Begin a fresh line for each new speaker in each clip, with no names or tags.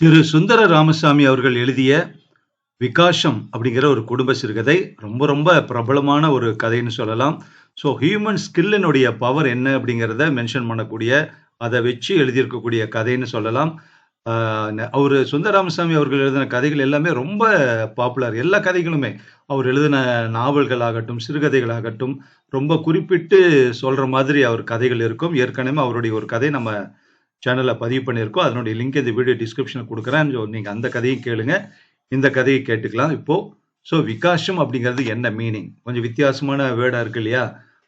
திரு சுந்தர ராமசாமி அவர்கள் எழுதிய விகாஷம் அப்படிங்கிற ஒரு குடும்ப சிறுகதை ரொம்ப ரொம்ப பிரபலமான ஒரு கதைன்னு சொல்லலாம். ஸோ ஹியூமன் ஸ்கில்லினுடைய பவர் என்ன அப்படிங்கிறத மென்ஷன் பண்ணக்கூடிய அதை வச்சு எழுதியிருக்கக்கூடிய கதைன்னு சொல்லலாம். அவர் சுந்தர ராமசாமி அவர்கள் எழுதின கதைகள் எல்லாமே ரொம்ப பாப்புலர். எல்லா கதைகளுமே அவர் எழுதின நாவல்களாகட்டும் சிறுகதைகளாகட்டும் ரொம்ப குறிப்பிட்டு சொல்ற மாதிரி அவர் கதைகள் இருக்கும். ஏற்கனவே அவருடைய ஒரு கதை நம்ம சேனல்ல பதிவு பண்ணியிருக்கோம். அதனுடைய லிங்க் இந்த வீடியோ டிஸ்கிரிப்ஷனில் கொடுக்குறேன். நீங்க அந்த கதையும் கேளுங்க, இந்த கதையை கேட்டுக்கலாம். இப்போ ஸோ விகாஷம் அப்படிங்கிறது என்ன மீனிங்? கொஞ்சம் வித்தியாசமான வேர்டா இருக்கு இல்லையா?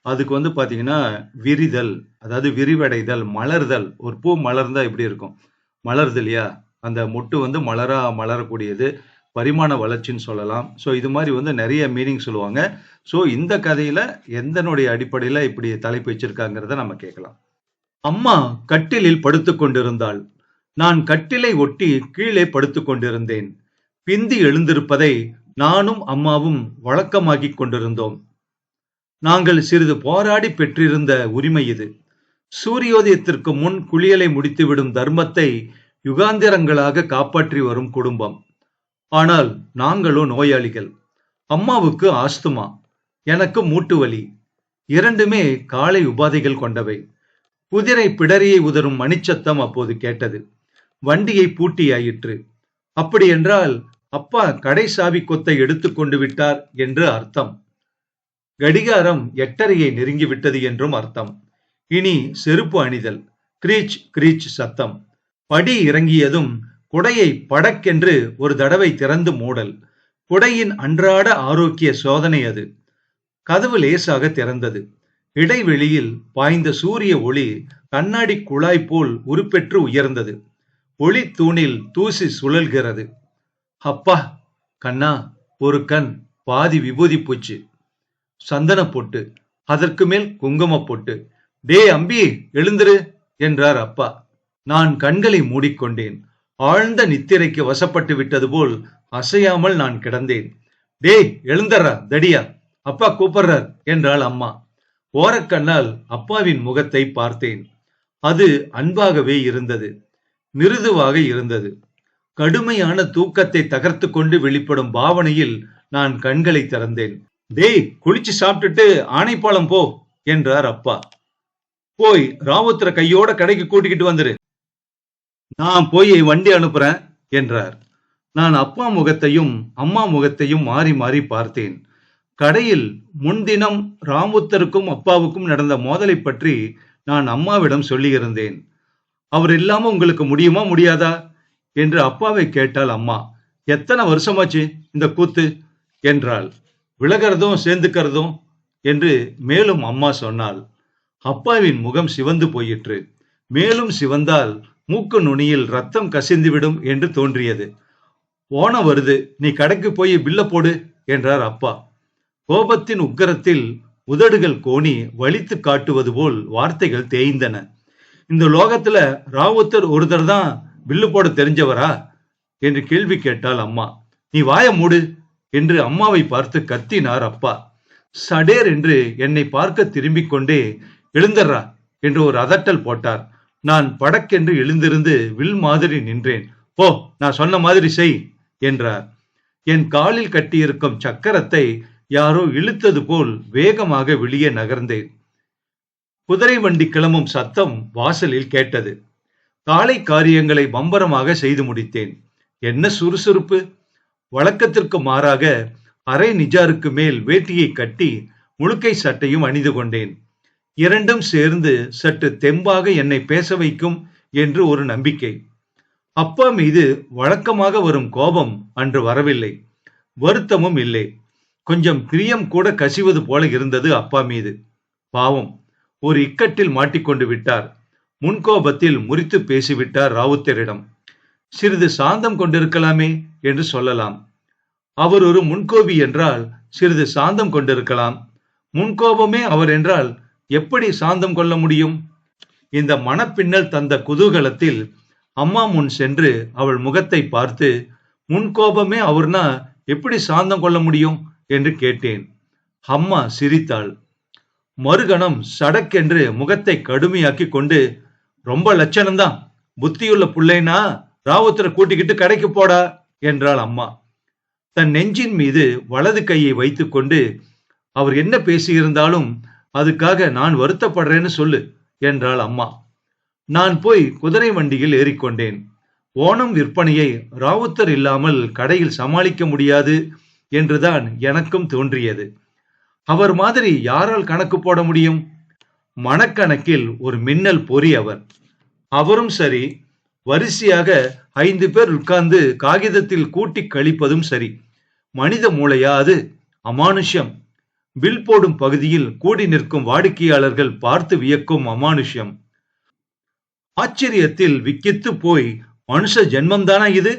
அதுக்கு வந்து பாத்தீங்கன்னா விரிதல், அதாவது விரிவடைதல், மலர்தல். ஒரு பூ மலர்ந்தா எப்படி இருக்கும்? மலருது இல்லையா? அந்த மொட்டு வந்து மலரக்கூடியது. பரிமாண வளர்ச்சின்னு சொல்லலாம். ஸோ இது மாதிரி வந்து நிறைய மீனிங் சொல்லுவாங்க. ஸோ இந்த கதையில எந்தனுடைய அடிப்படையில இப்படி தலைப்பு வச்சிருக்காங்கிறத நம்ம கேட்கலாம். அம்மா கட்டிலில் படுத்துக் கொண்டிருந்தாள். நான் கட்டிலை ஒட்டி கீழே படுத்துக் கொண்டிருந்தேன். பிந்தி எழுந்திருப்பதை நானும் அம்மாவும் வழக்கமாக்கிக் கொண்டிருந்தோம். நாங்கள் சிறிது போராடி பெற்றிருந்த உரிமை இது. சூரியோதயத்திற்கு முன் குளியலை முடித்துவிடும் தர்மத்தை யுகாந்திரங்களாக காப்பாற்றி வரும் குடும்பம். ஆனால் நாங்களோ நோயாளிகள். அம்மாவுக்கு ஆஸ்துமா, எனக்கு மூட்டு வலி. இரண்டுமே காலை உபாதைகள் கொண்டவை. குதிரை பிடரியை உதரும் மணிச்சத்தம் அப்போது கேட்டது. வண்டியை பூட்டியாயிற்று. அப்படி என்றால் அப்பா கடை சாவி கொத்தை எடுத்துக்கொண்டு விட்டார் என்று அர்த்தம். கடிகாரம் 8:30 நெருங்கிவிட்டது என்றும் அர்த்தம். இனி செருப்பு அணிதல். கிரீச் கிரீச் சத்தம். படி இறங்கியதும் குடையை படக்கென்று ஒரு தடவை திறந்து மூடல். குடையின் அன்றாட ஆரோக்கிய சோதனை அது. கதவு லேசாக திறந்தது. இடைவெளியில் பாய்ந்த சூரிய ஒளி கண்ணாடி குழாய் போல் உருப்பெற்று உயர்ந்தது. ஒளி தூணில் தூசி சுழல்கிறது. அப்பா, கண்ணா, ஒரு கண் பாதி விபூதி பூச்சு, சந்தன பொட்டு, அதற்கு மேல் குங்கும பொட்டு. டே அம்பி, எழுந்திரு என்றார் அப்பா. நான் கண்களை மூடிக்கொண்டேன். ஆழ்ந்த நித்திரைக்கு வசப்பட்டு விட்டது போல் அசையாமல் நான் கிடந்தேன். டே எழுந்தர்றா தடியா, அப்பா கூப்பிடுறார் என்றாள் அம்மா. ஓரக்கண்ணால் அப்பாவின் முகத்தை பார்த்தேன். அது அன்பாகவே இருந்தது, மிருதுவாக இருந்தது. கடுமையான தூக்கத்தை தகர்த்து கொண்டு வெளிப்படும் பாவனையில் நான் கண்களை திறந்தேன். டேய், குளிச்சு சாப்பிட்டுட்டு ஆனைப்பாலம் போ என்றார் அப்பா. போய் ராவுத்திர கையோட கடைக்கு கூட்டிக்கிட்டு வந்துரு. நான் போய் வண்டி அனுப்புறேன் என்றார். நான் அப்பா முகத்தையும் அம்மா முகத்தையும் மாறி மாறி பார்த்தேன். கடையில் முன்தினம் ராமுத்தருக்கும் அப்பாவுக்கும் நடந்த மோதலை பற்றி நான் அம்மாவிடம் சொல்லியிருந்தேன். அவர் இல்லாம உங்களுக்கு முடியுமா முடியாதா என்று அப்பாவை கேட்டாள் அம்மா. எத்தனை வருஷமாச்சு இந்த கூத்து என்றாள். விலகிறதும் சேர்ந்துக்கிறதும் என்று மேலும் அம்மா சொன்னாள். அப்பாவின் முகம் சிவந்து போயிற்று. மேலும் சிவந்தால் மூக்கு நுனியில் ரத்தம் கசிந்துவிடும் என்று தோன்றியது. ஓனம் வருது, நீ கடைக்கு போய் பில்ல போடு என்றார் அப்பா. கோபத்தின் உக்கரத்தில் உதடுகள் கோணி வலித்து காட்டுவது போல் வார்த்தைகள் தேய்ந்தன. இந்த லோகத்துல ராவுத்தர் ஒருத்தர் தான் பில்லு போட தெரிஞ்சவரா என்று கேள்வி கேட்டாள் அம்மா. நீ வாய மூடு என்று அம்மாவை பார்த்து கத்தினார் அப்பா. சடேர் என்று என்னை பார்க்க திரும்பிக் கொண்டே எழுந்தர்றா என்று ஒரு அதட்டல் போட்டார். நான் படக்கென்று எழுந்திருந்து வில் மாதிரி நின்றேன். போ, நான் சொன்ன மாதிரி செய் என்றார். என் காலில் கட்டியிருக்கும் சக்கரத்தை யாரோ இழுத்தது போல் வேகமாக வெளியே நகர்ந்தேன். குதிரை வண்டி கிளம்பும் சத்தம் வாசலில் கேட்டது. காலை காரியங்களை பம்பரமாக செய்து முடித்தேன். என்ன சுறுசுறுப்பு! வழக்கத்திற்கு மாறாக அரை நிஜாருக்கு மேல் வேட்டியை கட்டி முழுக்கை சட்டையும் அணிந்து கொண்டேன். இரண்டும் சேர்ந்து சற்று தெம்பாக என்னை பேச வைக்கும் என்று ஒரு நம்பிக்கை. அப்பா மீது வழக்கமாக வரும் கோபம் அன்று வரவில்லை. வருத்தமும் இல்லை. கொஞ்சம் பிரியம் கூட கசிவது போல இருந்தது அப்பா மீது. பாவம், ஒரு இக்கட்டில் மாட்டிக்கொண்டு விட்டார். முன்கோபத்தில் முறித்து பேசிவிட்டார் ராவுத்தரிடம். சிறிது சாந்தம் கொண்டிருக்கலாமே என்று சொல்லலாம். அவர் ஒரு முன்கோபி என்றால் சிறிது சாந்தம் கொண்டிருக்கலாம். முன்கோபமே அவர் என்றால் எப்படி சாந்தம் கொள்ள முடியும்? இந்த மனப்பின்னல் தந்த குதூகலத்தில் அம்மா முன் சென்று அவள் முகத்தை பார்த்து, முன்கோபமே அவர்னா எப்படி சாந்தம் கொள்ள முடியும் என்று கேட்டேன். அம்மா சிரித்தாள். மறுகணம் சடக்கென்று முகத்தை கடுமையாக்கி கொண்டு, ரொம்ப லட்சணம்தான், புத்தியுள்ள புள்ளைனா ராவுத்தரை கூட்டிக்கிட்டு கடைக்கு போடா என்றாள் அம்மா. தன் நெஞ்சின் மீது வலது கையை வைத்துக்கொண்டு, அவர் என்ன பேசியிருந்தாலும் அதுக்காக நான் வருத்தப்படுறேன்னு சொல்லு என்றாள் அம்மா. நான் போய் குதிரை வண்டியில் ஏறிக்கொண்டேன். ஓணம் விற்பனையை ராவுத்தர் இல்லாமல் கடையில் சமாளிக்க முடியாது என்றுதான் எனக்கும் தோன்றியது. அவர் மாதிரி யாரால் கணக்கு போட முடியும்? மனக்கணக்கில் ஒரு மின்னல் பொறி அவர். அவரும் சரி, வரிசையாக 5 பேர் உட்கார்ந்து காகிதத்தில் கூட்டி கழிப்பதும் சரி. மனித மூளையா அது? அமானுஷ்யம். பில் போடும் பகுதியில் கூடி நிற்கும் வாடிக்கையாளர்கள் பார்த்து வியக்கும் அமானுஷ்யம். ஆச்சரியத்தில் விக்கித்து போய், மனுஷ ஜென்மம்தானா இது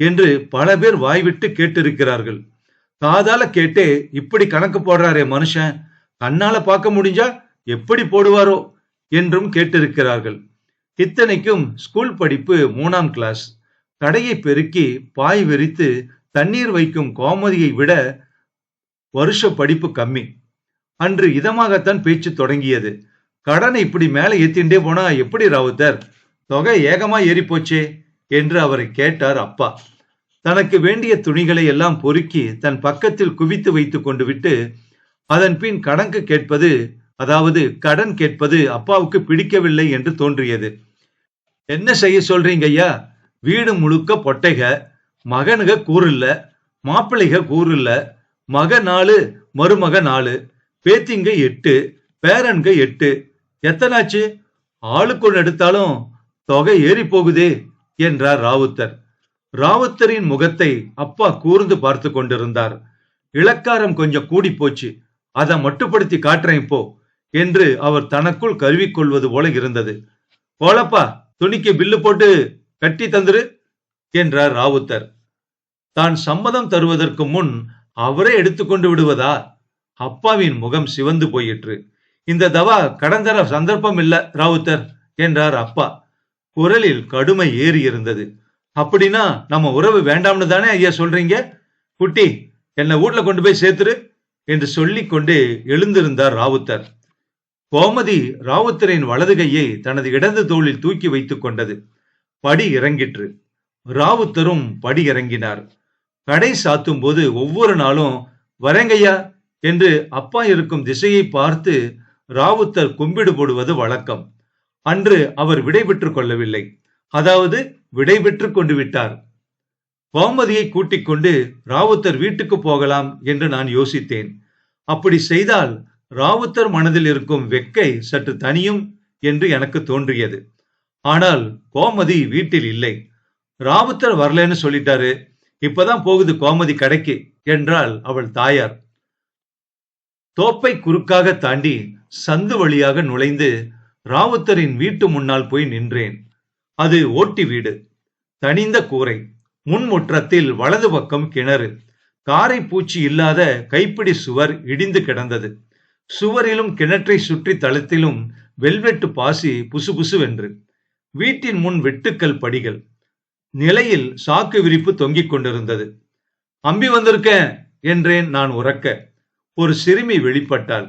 என்று பல பேர் வாய்விட்டு கேட்டிருக்கிறார்கள். காதால கேட்டே இப்படி கணக்கு போடுறாரே மனுஷன், கண்ணால பார்க்க முடிஞ்சா எப்படி போடுவாரோ என்றும் கேட்டிருக்கிறார்கள். இத்தனைக்கும் ஸ்கூல் படிப்பு 3ஆம் கிளாஸ். கடையை பெருக்கி பாய் விரித்து தண்ணீர் வைக்கும் கோமதியை விட வருஷ படிப்பு கம்மி. அன்று இதமாகத்தான் பேச்சு தொடங்கியது. கடனை இப்படி மேல ஏத்திண்டே போனா எப்படி ராவுத்தர்? தொகை ஏகமா ஏறி போச்சே என்று அவரை கேட்டார் அப்பா. தனக்கு வேண்டிய துணிகளை எல்லாம் பொறுக்கி தன் பக்கத்தில் குவித்து வைத்துக் கொண்டு விட்டு அதன் பின் கணக்கு கேட்பது, அதாவது கடன் கேட்பது அப்பாவுக்கு பிடிக்கவில்லை என்று தோன்றியது. என்ன செய்ய சொல்றீங்க ஐயா? வீடு முழுக்க பொட்டைக, மகனுக கூறில்ல, மாப்பிள்ளைக கூறில்ல, மக 4, மருமக 4, பேத்திங்க 8, பேரன்க 8. எத்தனாச்சு? ஆளுக்கு ஒன்று எடுத்தாலும் தொகை ஏறி போகுதே என்றார் ராவுத்தர். ராவுத்தரின் முகத்தை அப்பா கூர்ந்து பார்த்து கொண்டிருந்தார். இளக்காரம் கொஞ்சம் கூடி போச்சு, அதை மட்டுப்படுத்தி காட்டுறேன் இப்போ என்று அவர் தனக்குள் கருவிக்கொள்வது போல இருந்தது. போலப்பா, துணிக்கு பில்லு போட்டு கட்டி தந்துரு என்றார் ராவுத்தர். தான் சம்மதம் தருவதற்கு முன் அவரே எடுத்துக்கொண்டு விடுவதா? அப்பாவின் முகம் சிவந்து போயிற்று. இந்த தவா கடன் தர சந்தர்ப்பம் இல்ல ராவுத்தர் என்றார் அப்பா. குரலில் கடுமை ஏறி இருந்தது. அப்படின்னா நம்ம உறவு வேண்டாம்னு தானே ஐயா சொல்றீங்க? குட்டி, என்னை வீட்ல கொண்டு போய் சேர்த்துரு என்று சொல்லிக் கொண்டே எழுந்திருந்தார் ராவுத்தர். கோமதி ராவுத்தரின் வலது கையை தனது இடது தோளில் தூக்கி வைத்துக் கொண்டது. படி இறங்கிற்று. ராவுத்தரும் படி இறங்கினார். கடை சாத்தும் போது ஒவ்வொரு நாளும் வரேங்கய்யா என்று அப்பா இருக்கும் திசையை பார்த்து ராவுத்தர் கும்பிடு போடுவது வழக்கம். அன்று அவர் விடை பெற்றுக் கொள்ளவில்லை, அதாவது விடை பெற்றுக் கொண்டு விட்டார். கோமதியை கூட்டிக் கொண்டு ராவுத்தர் வீட்டுக்கு போகலாம் என்று நான் யோசித்தேன். அப்படி செய்தால் ராவுத்தர் மனதில் இருக்கும் வெக்கை சற்று தனியும் என்று எனக்கு தோன்றியது. ஆனால் கோமதி வீட்டில் இல்லை. ராவுத்தர் வரலன்னு சொல்லிட்டாரு, இப்பதான் போகுது கோமதி கடைக்கு என்றாள் அவள் தாயார். தோப்பை குறுக்காக தாண்டி சந்து வழியாக நுழைந்து ராவுத்தரின் வீட்டு முன்னால் போய் நின்றேன். அது ஓட்டி வீடு, தனிந்த கூரை, முன்முற்றத்தில் வலது பக்கம் கிணறு, காரை பூச்சி இல்லாத கைப்பிடி சுவர் இடிந்து கிடந்தது. சுவரிலும் கிணற்றை சுற்றி தளத்திலும் வெல்வெட்டு பாசி புசுபுசுவென்று. வீட்டின் முன் வெட்டுக்கல் படிகள், நிலையில் சாக்கு விரிப்பு தொங்கிக் கொண்டிருந்தது. அம்பி வந்திருக்கேன் என்றேன் நான் உரக்க. ஒரு சிறுமி வெளிப்பட்டாள்.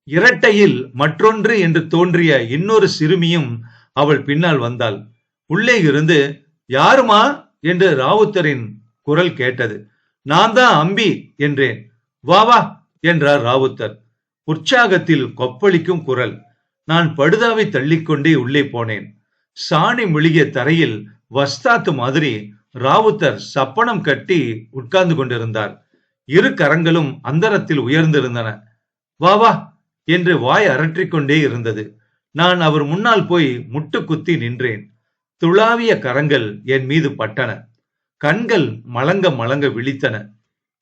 இரட்டையில் மற்றொன்று என்று தோன்றிய இன்னொரு சிறுமியும் அவள் பின்னால் வந்தாள். உள்ளே இருந்து யாருமா என்று ராவுத்தரின் குரல் கேட்டது. நான் தான் அம்பி என்றேன். வா வா என்றார் ராவுத்தர். உற்சாகத்தில் கொப்பளிக்கும் குரல். நான் படுதாவை தள்ளிக்கொண்டே உள்ளே போனேன். சாணி மெழுகிய தரையில் வஸ்தாத்து மாதிரி ராவுத்தர் சப்பனம் கட்டி உட்கார்ந்து கொண்டிருந்தார். இரு கரங்களும் அந்தரத்தில் உயர்ந்திருந்தன. வா வா என்று வாய் அரற்றிக்கொண்டே இருந்தது. நான் அவர் முன்னால் போய் முட்டு குத்தி நின்றேன். துளாவிய கரங்கள் என் மீது பட்டன. கண்கள் மலங்க மலங்க விழித்தன.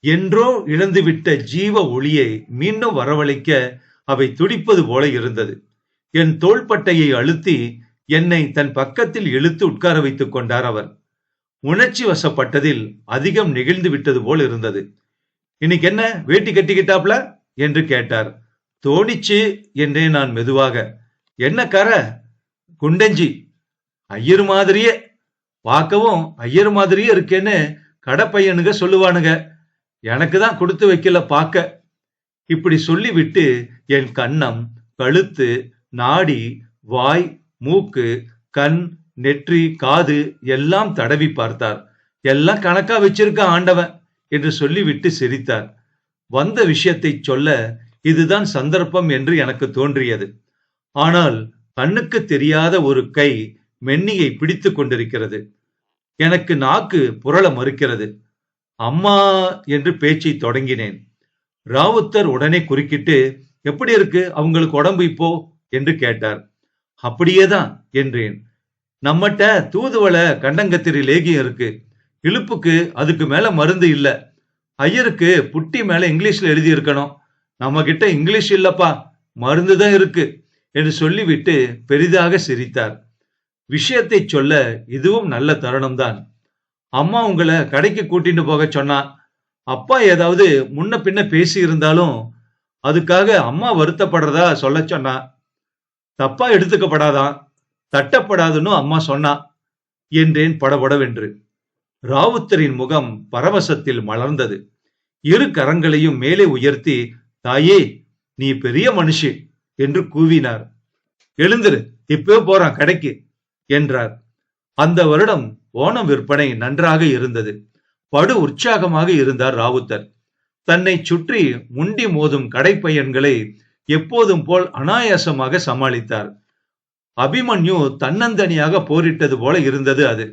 என்றோ இழந்துவிட்ட ஜீவ ஒளியை மீண்டும் வரவழைக்க அவை துடிப்பது போல இருந்தது. என் தோள்பட்டையை அழுத்தி என்னை தன் பக்கத்தில் இழுத்து உட்கார வைத்துக் கொண்டார் அவர். உணர்ச்சி வசப்பட்டதில் அதிகம் நெகிழ்ந்து விட்டது போல் இருந்தது. இன்னைக்கு என்ன வேட்டி கட்டிக்கிட்டாப்ல என்று கேட்டார். தோணிச்சு என்றேன் நான் மெதுவாக. என்ன கர? குண்டஞ்சி. ஐயர் மாதிரியே, பார்க்கவும் ஐயர் மாதிரியே இருக்கேன்னு கடப்பையனுங்க சொல்லுவானுங்க. எனக்கு தான் கொடுத்து வைக்கல பார்க்க. இப்படி சொல்லிவிட்டு என் கன்னம், கழுத்து, நாடி, வாய், மூக்கு, கண், நெற்றி, காது எல்லாம் தடவி பார்த்தார். எல்லாம் கணக்கா வச்சிருக்க ஆண்டவன் என்று சொல்லிவிட்டு சிரித்தார். வந்த விஷயத்தை சொல்ல இதுதான் சந்தர்ப்பம் என்று எனக்கு தோன்றியது. ஆனால் கண்ணுக்கு தெரியாத ஒரு கை மென்னியை பிடித்துக் கொண்டிருக்கிறது. எனக்கு நாக்கு புரள மறுக்கிறது. அம்மா என்று பேச்சை தொடங்கினேன். ராவுத்தர் உடனே குறுக்கிட்டு, எப்படி இருக்கு அவங்களுக்கு உடம்பு இப்போ என்று கேட்டார். அப்படியேதான் என்றேன். நம்மகிட்ட தூதுவளை கண்டங்கத்திரி லேகியம் இருக்கு. இழுப்புக்கு அதுக்கு மேல மருந்து இல்ல. ஐயருக்கு புட்டி மேல இங்கிலீஷ்ல எழுதி இருக்கணும். நம்ம கிட்ட இங்கிலீஷ் இல்லப்பா, மருந்து தான் இருக்கு என்று சொல்லிவிட்டு பெரிதாக சிரித்தார். விஷயத்தை சொல்ல இதுவும் நல்ல தருணம்தான். அம்மா உங்களை கடைக்கு கூட்டிட்டு போக சொன்னா. அப்பா ஏதாவது முன்ன பின்ன பேசி இருந்தாலும் அதுக்காக அம்மா வருத்தப்படுறதா சொல்ல சொன்னா. தப்பா எடுத்துக்கப்படாதான், தட்டப்படாதுன்னு அம்மா சொன்னா என்றேன் படபடவென்று. ராவுத்தரின் முகம் பரவசத்தில் மலர்ந்தது. இரு கரங்களையும் மேலே உயர்த்தி, தாயே நீ பெரிய மனுஷி என்று கூவினார். எழுந்திரு, இப்பவே போறான் கடைக்கு என்றார். அந்த வருடம் ஓணம் விற்பனை நன்றாக இருந்தது. படு உற்சாகமாக இருந்தார் ராவுத்தர். தன்னை சுற்றி முண்டி மோதும் கடைப்பையன்களை எப்போதும் போல் அனாயாசமாக சமாளித்தார். அபிமன்யு தன்னந்தனியாக போரிட்டது போல இருந்தது அது.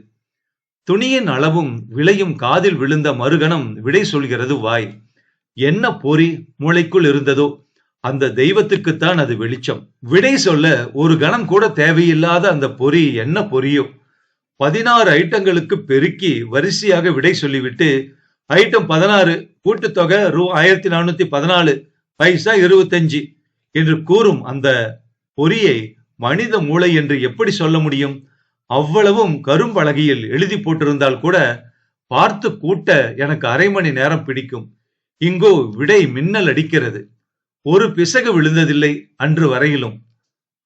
துணியின் அளவும் விலையும் காதில் விழுந்த மறுகணம் விடை சொல்கிறது வாய். என்ன பொறி மூளைக்குள் இருந்ததோ அந்த தெய்வத்துக்குத்தான் அது வெளிச்சம். விடை சொல்ல ஒரு கணம் கூட தேவையில்லாத அந்த பொறி என்ன பொரியோ 16 ஐட்டங்களுக்கு பெருக்கி வரிசையாக விடை சொல்லிவிட்டு, ஐட்டம் 16 கூட்டுத்தொகை ரூ. 1414 பைசா 25 என்று கூறும் அந்த பொறியை மனித மூளை என்று எப்படி சொல்ல முடியும்? அவ்வளவும் கரும்பலகையில் எழுதி போட்டிருந்தால் கூட பார்த்து கூட்ட எனக்கு அரை மணி நேரம் பிடிக்கும். இங்கோ விடை மின்னல் அடிக்கிறது. ஒரு பிசகு விழுந்ததில்லை அன்று வரையிலும்.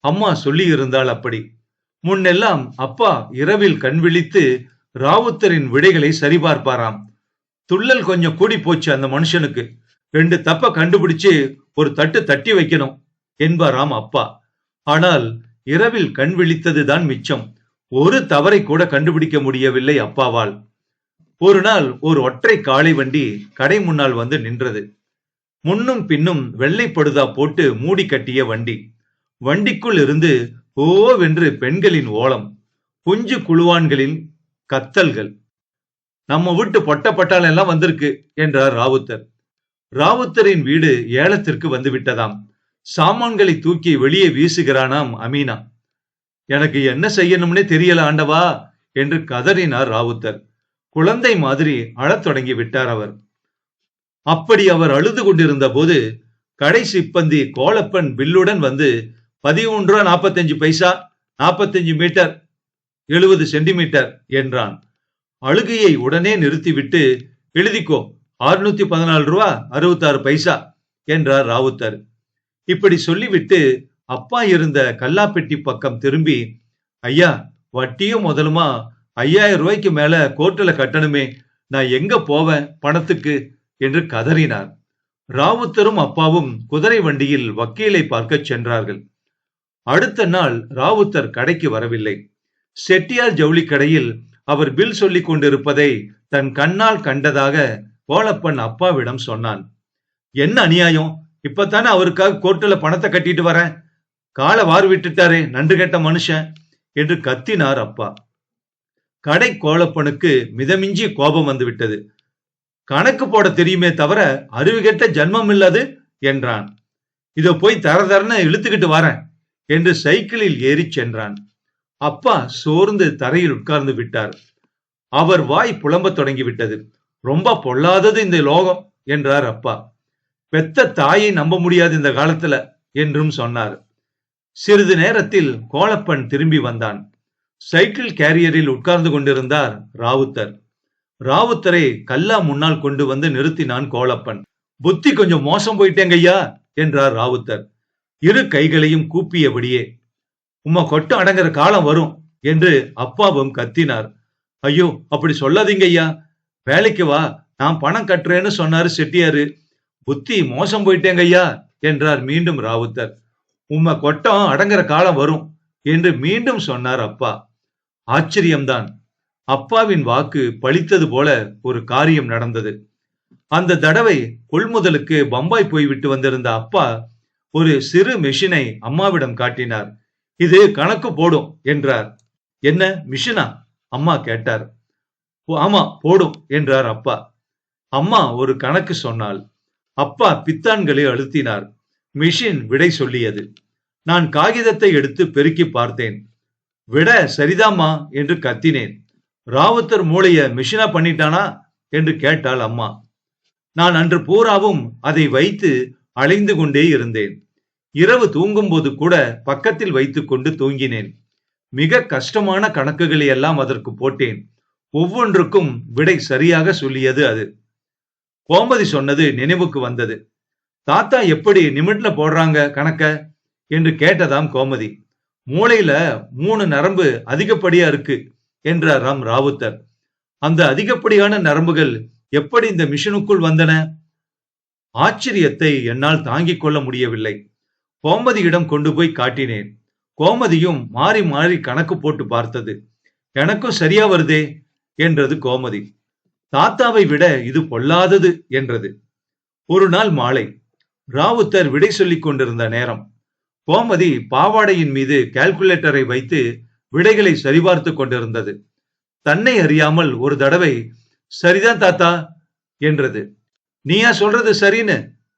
அம்மா சொல்லி இருந்தால் அப்படி. முன்னெல்லாம் அப்பா இரவில் கண் விழித்து ராவுத்தரின் விடைகளை சரிபார்ப்பாராம். துள்ளல் கொஞ்சம் கூடி போச்சு அந்த மனுஷனுக்கு, 2 தப்ப கண்டுபிடிச்சு ஒரு தட்டு தட்டி வைக்கணும் என்பாராம் அப்பா. ஆனால் இரவில் கண் விழித்ததுதான் மிச்சம். ஒரு தவறை கூட கண்டுபிடிக்க முடியவில்லை அப்பாவால். ஒரு நாள் ஒரு ஒற்றை காளை வண்டி கடை முன்னால் வந்து நின்றது. முன்னும் பின்னும் வெள்ளைப்படுதா போட்டு மூடி கட்டிய வண்டி. வண்டிக்குள் இருந்து ஓவென்று பெண்களின் ஓலம், குஞ்சு குழுவான்களின் கத்தல்கள். நம்ம வீட்டு பொட்டப்பட்டால் எல்லாம் வந்திருக்கு என்றார் ராவுத்தர். ராவுத்தரின் வீடு ஏலத்திற்கு வந்து விட்டதாம். சாமான்களை தூக்கி வெளியே வீசுகிறானாம் அமீனா. எனக்கு என்ன செய்யணும்னே தெரியல ஆண்டவா என்று கதறினார் ராவுத்தர். குழந்தை மாதிரி அழத் தொடங்கி விட்டார் அவர். அப்படி அவர் அழுது கொண்டிருந்த போது கடை சிப்பந்தி கோலப்பன் பில்லுடன் வந்து 13.45 ரூபா 45 மீட்டர் 70 சென்டிமீட்டர் என்றான். அழுகையை உடனே நிறுத்திவிட்டு, எழுதிக்கோ 614 ரூபா 66 பைசா என்றார் ராவுத்தர். இப்படி சொல்லிவிட்டு அப்பா இருந்த கல்லாப்பெட்டி பக்கம் திரும்பி, ஐயா வட்டியும் முதலுமா 5000 ரூபாய்க்கு மேல கோர்ட்டுல கட்டணுமே, நான் எங்க போவேன் பணத்துக்கு என்று கதறினார். ராவுத்தரும் அப்பாவும் குதிரை வண்டியில் வக்கீலை பார்க்க சென்றார்கள். அடுத்த நாள் ராவுத்தர் கடைக்கு வரவில்லை. செட்டியார் ஜவுளி கடையில் அவர் பில் சொல்லிக் கொண்டிருப்பதை தன் கண்ணால் கண்டதாக கோலப்பன் அப்பாவிடம் சொன்னான். என்ன அநியாயம், இப்பத்தானே அவருக்காக கோர்ட்டுல பணத்தை கட்டிட்டு வரேன், காலை வார் விட்டுட்டாரே நன்று கெட்ட மனுஷன் என்று கத்தினார் அப்பா. கடை கோலப்பனுக்கு மிதமிஞ்சி கோபம் வந்து விட்டது. கணக்கு போட தெரியுமே தவிர அறிவு கெட்ட ஜன்மம் இல்லது என்றான். இதோ போய் தரதரன்னு இழுத்துக்கிட்டு வரேன் என்று சைக்கிளில் ஏறி சென்றான். அப்பா சோர்ந்து தரையில் உட்கார்ந்து விட்டார். அவர் வாய் புலம்ப தொடங்கிவிட்டது. ரொம்ப பொல்லாதது இந்த லோகம் என்றார் அப்பா. பெத்த தாயை நம்ப முடியாது இந்த காலத்துல என்றும் சொன்னார். சிறிது நேரத்தில் கோலப்பன் திரும்பி வந்தான். சைக்கிள் கேரியரில் உட்கார்ந்து கொண்டிருந்தார் ராவுத்தர். ராவுத்தரை கல்லா முன்னால் கொண்டு வந்து நிறுத்தினான் கோலப்பன். புத்தி கொஞ்சம் மோசம் போயிட்டேங்கய்யா என்றார் ராவுத்தர், இரு கைகளையும் கூப்பியபடியே. உம்மா கொட்ட அடங்குற காலம் வரும் என்று அப்பாவும் கத்தினார். ஐயோ அப்படி சொல்லாதீங்க ஐயா, வேலைக்கு வா, நான் பணம் கட்டுறேன்னு சொன்னாரு செட்டியாரு. புத்தி மோசம் போயிட்டேங்க ஐயா என்றார் மீண்டும் ராவுத்தர். உம்மை கொட்டம் அடங்குற காலம் வரும் என்று மீண்டும் சொன்னார் அப்பா. ஆச்சரியம்தான். அப்பாவின் வாக்கு பலித்தது போல ஒரு காரியம் நடந்தது. அந்த தடவை கொள்முதலுக்கு பம்பாய் போய்விட்டு வந்திருந்த அப்பா ஒரு சிறு மெஷினை அம்மாவிடம் காட்டினார். இது கணக்கு போடும் என்றார். என்ன மிஷினா? அம்மா கேட்டார். ஆமா போடும் என்றார் அப்பா. அம்மா ஒரு கணக்கு சொன்னாள். அப்பா பித்தான்களை அழுத்தினார். மிஷின் விடை சொல்லியது. நான் காகிதத்தை எடுத்து பெருக்கி பார்த்தேன். விட சரிதாம்மா என்று கத்தினேன். ராவுத்தர் மூளைய மிஷினா பண்ணிட்டானா என்று கேட்டாள் அம்மா. நான் அன்று பூராவும் அதை வைத்து அலைந்து கொண்டே இருந்தேன். இரவு தூங்கும்போது கூட பக்கத்தில் வைத்துக் கொண்டு தூங்கினேன். மிக கஷ்டமான கணக்குகளை எல்லாம் அதற்கு போட்டேன். ஒவ்வொன்றுக்கும் விடை சரியாக சொல்லியது அது. கோமதி சொன்னது நினைவுக்கு வந்தது. தாத்தா எப்படி நிமிட்ல போடுறாங்க கணக்க என்று கேட்டதாம் கோமதி. மூளையில 3 நரம்பு அதிகப்படியா இருக்கு என்றாராம் ராவுத்தர். அந்த அதிகப்படியான நரம்புகள் எப்படி இந்த மிஷினுக்குள் வந்தன? ஆச்சரியத்தை என்னால் தாங்கிக் கொள்ள முடியவில்லை. கோமதியிடம் கொண்டு போய் காட்டினேன். கோமதியும் மாறி மாறி கணக்கு போட்டு பார்த்தது. எனக்கும் சரியா வருதே என்றது கோமதி. தாத்தாவை விட இது பொல்லாதது என்றது. ஒரு நாள் மாலை ராவுத்தர் விடை சொல்லிக் கொண்டிருந்த நேரம். கோமதி பாவாடையின் மீது கால்குலேட்டரை வைத்து விடைகளை சரிபார்த்து கொண்டிருந்தது. தன்னை அறியாமல் ஒரு தடவை சரிதான் தாத்தா என்றது. நீயா சொல்றது சரின்னு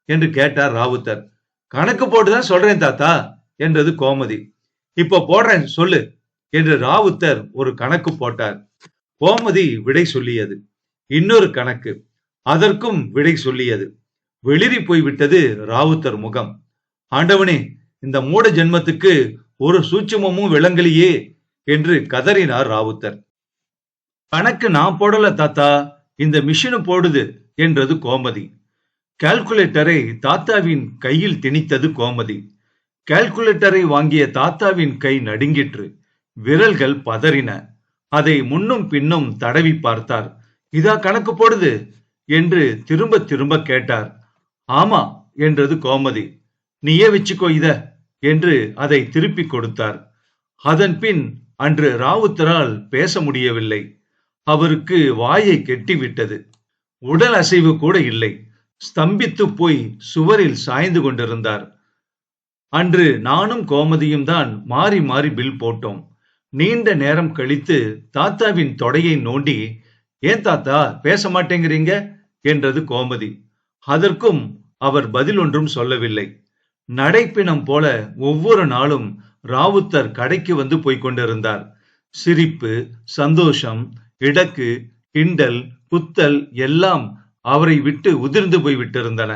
என்று கேட்டார் ராவுத்தர். கணக்கு போட்டுதான் சொல்றேன் தாத்தா என்றது கோமதி. இப்ப போடுறேன் சொல்லு என்று ராவுத்தர் ஒரு கணக்கு போட்டார். கோமதி விடை சொல்லியது. இன்னொரு கணக்கு, அதற்கும் விடை சொல்லியது. வெளிரி போய்விட்டது ராவுத்தர் முகம். ஆண்டவனே, இந்த மூட ஜென்மத்துக்கு ஒரு சூட்சுமமும் விளங்கலியே என்று கதறினார் ராவுத்தர். கணக்கு நான் போடல தாத்தா, இந்த மிஷினு போடுது என்றது கோமதி. கால்குலேட்டரை தாத்தாவின் கையில் திணித்தது கோமதி. கால்குலேட்டரை வாங்கிய தாத்தாவின் கை நடுங்கிற்று. விரல்கள் பதறின. அதை முன்னும் பின்னும் தடவி பார்த்தார். இதா கணக்கு போடுது என்று திரும்ப திரும்ப கேட்டார். ஆமா என்றது கோமதி. நீயே வச்சுக்கோ இத என்று அதை திருப்பி கொடுத்தார். அதன் பின் அன்று ராவுத்தரால் பேச முடியவில்லை. அவருக்கு வாயை கெட்டிவிட்டது. உடல் அசைவு கூட இல்லை. ஸ்தம்பித்து போய் சுவரில் சாய்ந்து கொண்டிருந்தார். அன்று நானும் கோமதியும் தான் மாறி மாறி பில் போட்டோம். நீண்ட நேரம் கழித்து தாத்தாவின் தொடையை நோண்டி, ஏன் தாத்தா பேச மாட்டேங்கிறீங்க என்றது கோமதி. அதற்கும் அவர் பதில் ஒன்றும் சொல்லவில்லை. நடைப்பிணம் போல ஒவ்வொரு நாளும் ராவுத்தர் கடைக்கு வந்து போய்கொண்டிருந்தார். சிரிப்பு, சந்தோஷம், இடக்கு, கிண்டல், குத்தல் எல்லாம் அவரை விட்டு உதிர்ந்து போய்விட்டிருந்தன.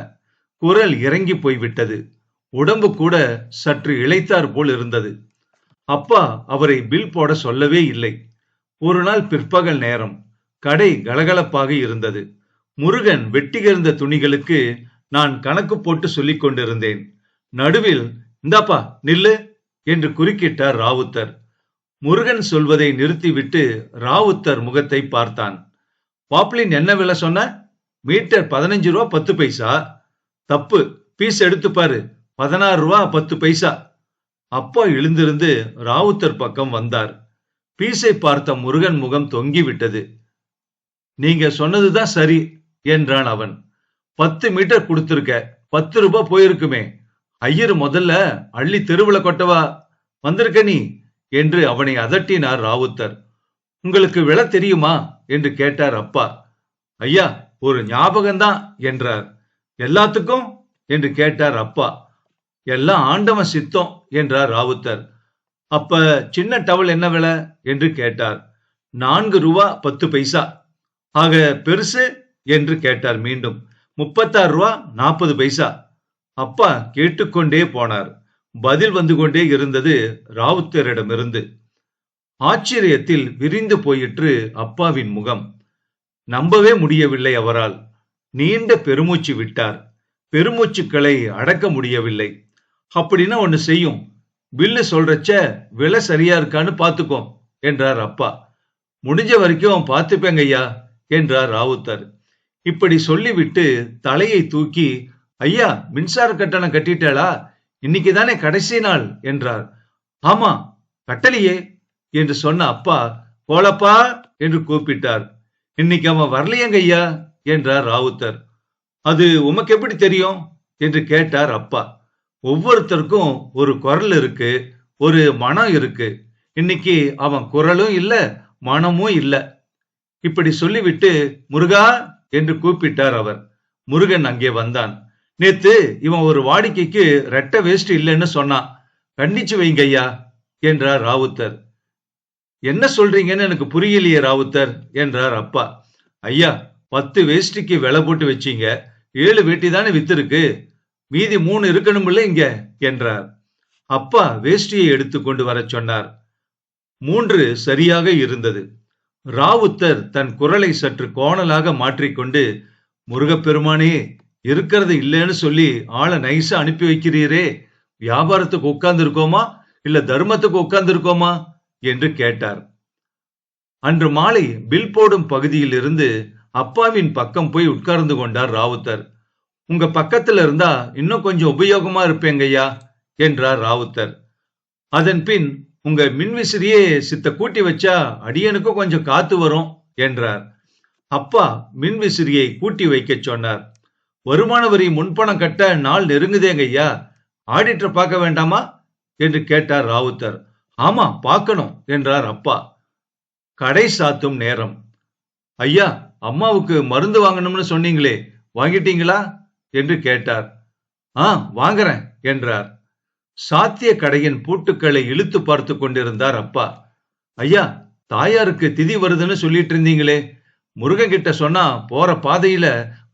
குரல் இறங்கி போய்விட்டது. உடம்பு கூட சற்று இளைத்தார் போல் இருந்தது. அப்பா அவரை பில் போட சொல்லவே இல்லை. ஒரு நாள் பிற்பகல் நேரம். கடை கலகலப்பாக இருந்தது. முருகன் வெட்டிகிருந்த துணிகளுக்கு நான் கணக்கு போட்டு சொல்லிக் கொண்டிருந்தேன். நடுவில், இந்தாப்பா நில்லு என்று குறுக்கிட்டார் ராவுத்தர். முருகன் சொல்வதை நிறுத்திவிட்டு ராவுத்தர் முகத்தை பார்த்தான். பாப்ளின் என்ன விலை சொன்ன? மீட்டர் 15 ரூபா 10 பைசா. தப்பு, பீஸ் எடுத்து பாரு, 16 ரூபா 10 பைசா. அப்பா எழுந்திருந்து ராவுத்தர் பக்கம் வந்தார். பீஸை பார்த்த முருகன் முகம் தொங்கிவிட்டது. நீங்க சொன்னதுதான் சரி என்றான் அவன். 10 மீட்டர் கொடுத்திருக்க, 10 ரூபாய் போயிருக்குமே. ஐயர் முதல்ல அள்ளி தெருவுல கொட்டவா வந்திருக்க நீ என்று அவனை அதட்டினார் ராவுத்தர். உங்களுக்கு விலை தெரியுமா என்று கேட்டார் அப்பா. ஐயா, ஒரு ஞாபகம்தான் என்றார். எல்லாத்துக்கும் என்று கேட்டார் அப்பா. எல்லாம் ஆண்டவன் சித்தம் என்றார் ராவுத்தர். அப்ப சின்ன டவல் என்ன விலை என்று கேட்டார். 4 ரூபா 10 பைசா. ஆக பெருசு என்று கேட்டார் மீண்டும். 36 ரூபா 40 பைசா. அப்பா கேட்டுக்கொண்டே போனார். பதில் வந்து கொண்டே இருந்தது ராவுத்தரிடமிருந்து. ஆச்சரியத்தில் விரிந்து போயிற்று அப்பாவின் முகம். நம்பவே முடியவில்லை அவரால். நீண்ட பெருமூச்சு விட்டார். பெருமூச்சுக்களை அடக்க முடியவில்லை. அப்படின்னா ஒண்ணு செய்யும், பில்லு சொல்றச்ச விலை சரியா இருக்கான்னு பாத்துக்கோ என்றார் அப்பா. முடிஞ்ச வரைக்கும் பாத்துப்பேங்க ஐயா என்றார் ராவுத்தர். இப்படி சொல்லிவிட்டு தலையை தூக்கி, ஐயா மின்சார கட்டணம் கட்டிட்டாளா? இன்னைக்கு தானே கடைசி நாள் என்றார். ஆமா, கட்டலையே என்று சொன்ன அப்பா கோலப்பா என்று கூப்பிட்டார். இன்னைக்கு அவன் வரலையேங்க ஐயா என்றார் ராவுத்தர். அது உமக்கு எப்படி தெரியும் என்று கேட்டார் அப்பா. ஒவ்வொருத்தருக்கும் ஒரு குரல் இருக்கு, ஒரு மனம் இருக்கு. இன்னைக்கு அவன் குரலும் இல்ல, மனமும் இல்ல. இப்படி சொல்லிவிட்டு முருகா என்று கூப்பிட்டார் அவர். முருகன் அங்கே வந்தான். நேத்து இவன் ஒரு வாடிக்கைக்கு ரெட்டை வேஷ்டி இல்லைன்னு சொன்னான், கண்டிச்சு வைங்க ஐயா என்றார் ராவுத்தர். என்ன சொல்றீங்கன்னு எனக்கு புரியலையே ராவுத்தர் என்றார் அப்பா. ஐயா, 10 வேஷ்டிக்கு விலை போட்டு வச்சீங்க, 7 வேட்டி தானே வித்திருக்கு, மீதி 3 இருக்கணும்ல இங்க என்றார். அப்பா வேஷ்டியை எடுத்துக்கொண்டு வர சொன்னார். 3 சரியாக இருந்தது. ராவுத்தர் தன் குரலை சற்று கோணலாக மாற்றிக்கொண்டு, முருகப்பெருமானே, இருக்கிறது இல்லைன்னு சொல்லி ஆளை நைஸா அனுப்பி வைக்கிறீரே, வியாபாரத்துக்கு உட்கார்ந்து இருக்கோமா இல்ல தர்மத்துக்கு உட்கார்ந்து இருக்கோமா என்று கேட்டார். அன்று மாலை பில் போடும் பகுதியில் இருந்து அப்பாவின் பக்கம் போய் உட்கார்ந்து கொண்டார் ராவுத்தர். உங்க பக்கத்துல இருந்தா இன்னும் கொஞ்சம் உபயோகமா இருப்பேங்கய்யா என்றார் ராவுத்தர். அதன் பின் உங்க மின்விசிறியே சித்த கூட்டி வச்சா அடியனுக்கும் கொஞ்சம் காத்து வரும் என்றார். அப்பா மின்விசிறியை கூட்டி வைக்க சொன்னார். வருமான வரி முன்பணம் கட்ட நாள் நெருங்குதேங்கய்யா, ஆடிட்டர் பார்க்க வேண்டாமா என்று கேட்டார் ராவுத்தர். ஆமா பார்க்கணும் என்றார் அப்பா. கடை சாத்தும் நேரம். ஐயா, அம்மாவுக்கு மருந்து வாங்கணும்னு சொன்னீங்களே, வாங்கிட்டீங்களா என்று கேட்டார். வாங்குறேன் என்றார். சாத்திய கடையின் பூட்டுக்களை இழுத்து பார்த்து கொண்டிருந்தார் அப்பா. ஐயா, தாயாருக்கு திதி வருதுன்னு சொல்லிட்டு இருந்தீங்களே, முருகன் கிட்ட சொன்னா போற பாதையில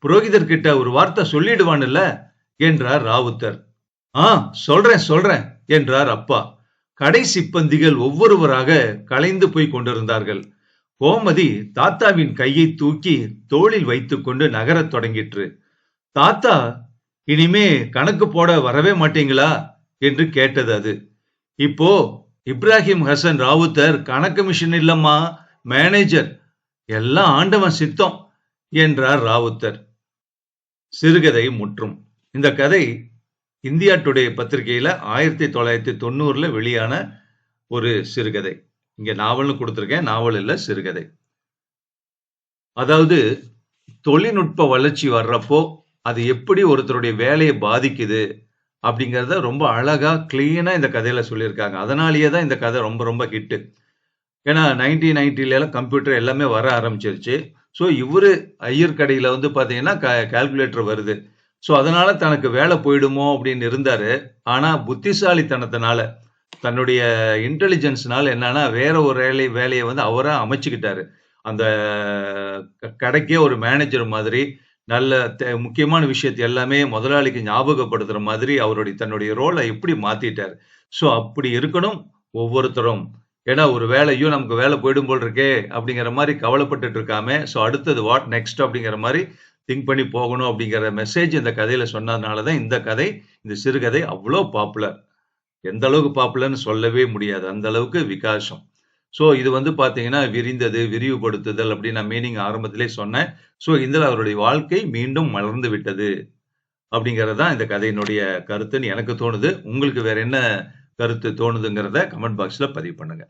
புரோகிதர் கிட்ட ஒரு வார்த்தை சொல்லிடுவான்ல என்றார் ராவுத்தர். சொல்றேன் என்றார் அப்பா. கடை சிப்பந்திகள் ஒவ்வொருவராக கலைந்து போய் கொண்டிருந்தார்கள். கோமதி தாத்தாவின் கையை தூக்கி தோளில் வைத்துக் கொண்டு நகரத் தொடங்கிற்று. தாத்தா, இனிமே கணக்கு போட வரவே மாட்டீங்களா என்று கேட்டது அது. இப்போ இப்ராஹிம் ஹசன் ராவுத்தர் கணக்கு மிஷின் இல்லம்மா, மேனேஜர், எல்லாம் ஆண்டவன் சித்தம் என்றார் ராவுத்தர். சிறுகதை முற்றும். இந்த கதை இந்தியா டுடே பத்திரிகையில 1990 வெளியான ஒரு சிறுகதை. இங்க நாவல்னு கொடுத்திருக்கேன், நாவல் இல்ல, சிறுகதை. அதாவது தொழில்நுட்ப வளர்ச்சி வர்றப்போ அது எப்படி ஒருத்தருடைய வேலையை பாதிக்குது அப்படிங்கறத ரொம்ப அழகா கிளீனா இந்த கதையில சொல்லியிருக்காங்க. அதனாலேயே தான் இந்த கதை ரொம்ப ரொம்ப ஹிட். ஏன்னா 1990 கம்ப்யூட்டர் எல்லாமே வர ஆரம்பிச்சிருச்சு. ஸோ இவரு ஐயர் கடையில பாத்தீங்கன்னா கால்குலேட்டர் வருது. ஸோ அதனால தனக்கு வேலை போயிடுமோ அப்படின்னு இருந்தாரு. ஆனா புத்திசாலித்தனத்தினால, தன்னுடைய இன்டெலிஜென்ஸ்னால என்னன்னா வேற ஒரு வேலையை அவரா அமைச்சுக்கிட்டாரு. அந்த கடைக்கே ஒரு மேனேஜர் மாதிரி நல்ல முக்கியமான விஷயத்தை எல்லாமே முதலாளிக்கு ஞாபகப்படுத்துற மாதிரி தன்னுடைய ரோலை எப்படி மாத்திட்டாரு. ஸோ அப்படி இருக்கணும் ஒவ்வொருத்தரும். ஏன்னா ஒரு வேலையோ நமக்கு வேலை போயிடும் போல் இருக்கே அப்படிங்கிற மாதிரி கவலைப்பட்டுட்டு இருக்காம, ஸோ அடுத்தது வாட் நெக்ஸ்ட் அப்படிங்கிற மாதிரி திங்க் பண்ணி போகணும் அப்படிங்கிற மெசேஜ் இந்த கதையில சொன்னதுனாலதான் இந்த கதை, இந்த சிறுகதை அவ்வளோ பாப்புலர். எந்த அளவுக்கு பாப்புலர்னு சொல்லவே முடியாது, அந்த அளவுக்கு விகாசம். ஸோ இது பாத்தீங்கன்னா விரிந்தது, விரிவுபடுத்துதல் அப்படின்னு நான் மீனிங் ஆரம்பத்திலே சொன்னேன். ஸோ இதுல அவருடைய வாழ்க்கை மீண்டும் மலர்ந்து விட்டது அப்படிங்கறதுதான் இந்த கதையினுடைய கருத்துன்னு எனக்கு தோணுது. உங்களுக்கு வேற என்ன கருத்து தோணுதுங்கிறத கமெண்ட் பாக்ஸ்ல பதிவு பண்ணுங்க.